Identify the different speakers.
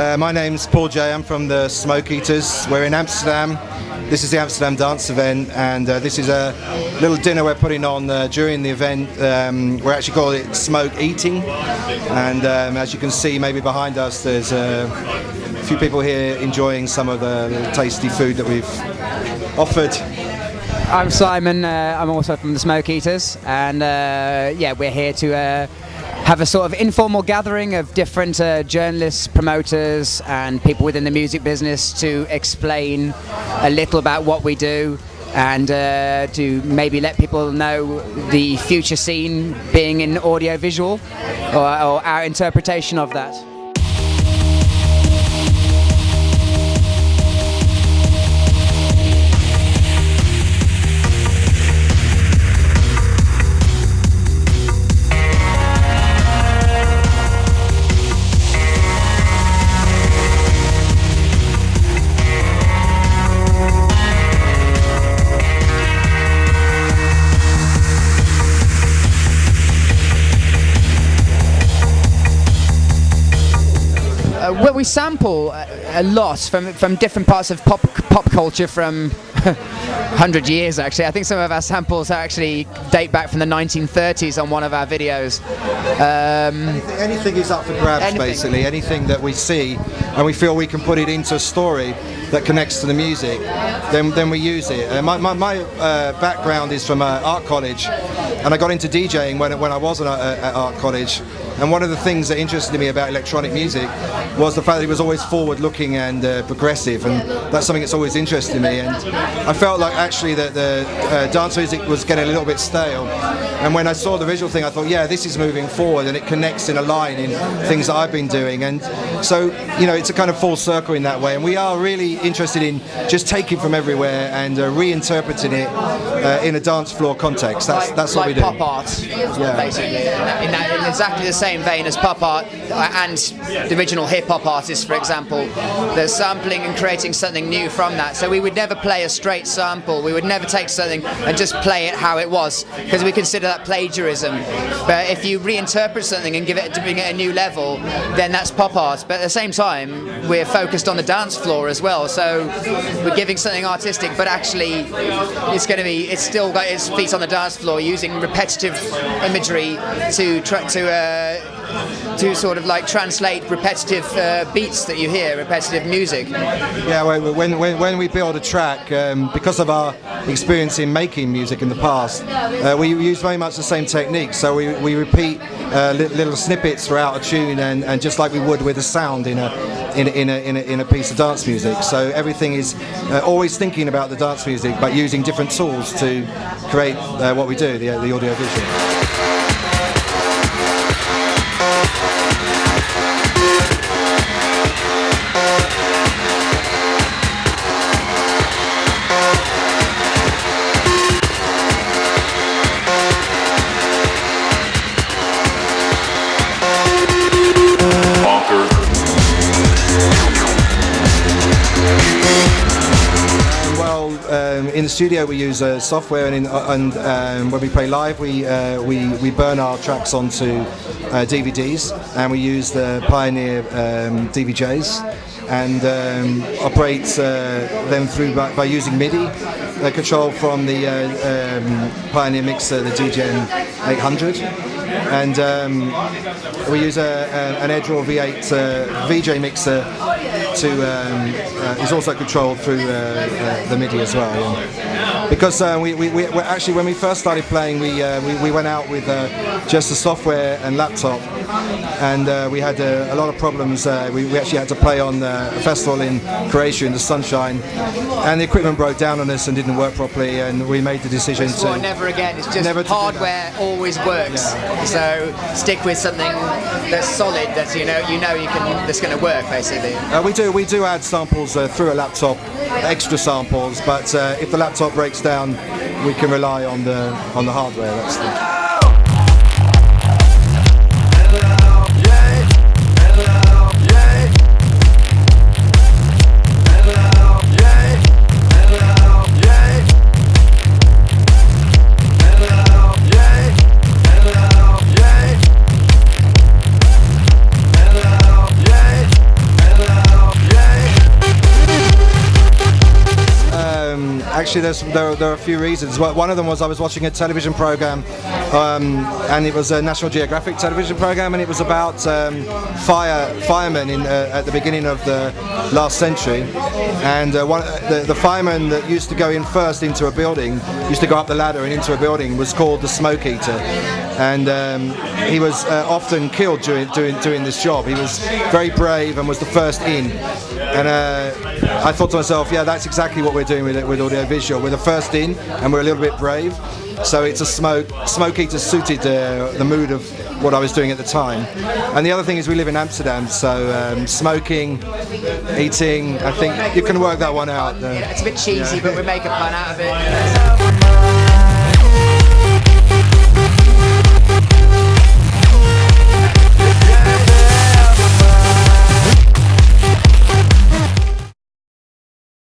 Speaker 1: My name's Paul J. I'm from the Smokeeaters. We're in Amsterdam. This is the Amsterdam dance event, and this is a little dinner we're putting on during the event. We're actually calling it Smoke Eating, and as you can see maybe behind us, there's a few people here enjoying some of the tasty food that we've offered.
Speaker 2: I'm Simon, I'm also from the Smokeeaters, and yeah, we're here to have a sort of informal gathering of different journalists, promoters and people within the music business to explain a little about what we do and to maybe let people know the future scene being in audio-visual or our interpretation of that. Well, we sample a lot from different parts of pop culture from 100 years actually. I think some of our samples actually date back from the 1930s on one of our videos.
Speaker 1: Anything is up for grabs, basically. Anything that we see and we feel we can put it into a story that connects to the music, then we use it. My background is from art college, and I got into DJing when I was at art college. And one of the things that interested me about electronic music was the fact that it was always forward-looking and progressive, and that's something that's always interested me. And I felt like actually that the dance music was getting a little bit stale. And when I saw the visual thing, I thought, yeah, this is moving forward, and it connects in a line in things that I've been doing. And so, you know, it's a kind of full circle in that way. And we are really interested in just taking from everywhere and reinterpreting it in a dance floor context. That's what we do.
Speaker 2: Like pop art, basically. In exactly the same vein as pop art and the original hip-hop artists, for example. They're sampling and creating something new from that. So we would never play a straight sample. We would never take something and just play it how it was, because we consider that plagiarism. But if you reinterpret something and bring it a new level, then that's pop art. But at the same time, we're focused on the dance floor as well. So we're giving something artistic, but actually it's still got its feet on the dance floor, using repetitive imagery to sort of like translate repetitive beats that you hear, repetitive music.
Speaker 1: Yeah, when we build a track, because of our experience in making music in the past, we use very much the same technique. So we repeat little snippets throughout a tune, and just like we would with a sound in a piece of dance music. So everything is always thinking about the dance music, but using different tools to create what we do, the audio visual. In the studio we use software, and when we play live we burn our tracks onto DVDs, and we use the Pioneer DVJs and operate them through by using MIDI control from the Pioneer mixer, the DJN 800. And we use an Edgeraw V8 VJ mixer is also controlled through the MIDI as well. Yeah. Because we actually, when we first started playing, we went out with just the software and laptop, and we had a lot of problems. We actually had to play on a festival in Croatia in the sunshine, and the equipment broke down on us and didn't work properly, and we made the decision to
Speaker 2: never again. It's just hardware always works. Yeah. So stick with something that's solid, that you can that's going to work basically.
Speaker 1: We do add samples through a laptop, extra samples, but if the laptop breaks down, we can rely on the hardware. That's the actually, there are a few reasons. One of them was I was watching a television program, and it was a National Geographic television program, and it was about firemen at the beginning of the last century. And the fireman that used to go in first into a building, used to go up the ladder and into a building, was called the Smokeeater. And he was often killed doing this job. He was very brave and was the first in. And I thought to myself, yeah, that's exactly what we're doing with audio visual. We're the first in, and we're a little bit brave. So it's a Smokeeater suited the mood of what I was doing at the time. And the other thing is we live in Amsterdam, so smoking, eating, I think you can work that one out.
Speaker 2: It's a bit cheesy, but we make a pun out of it.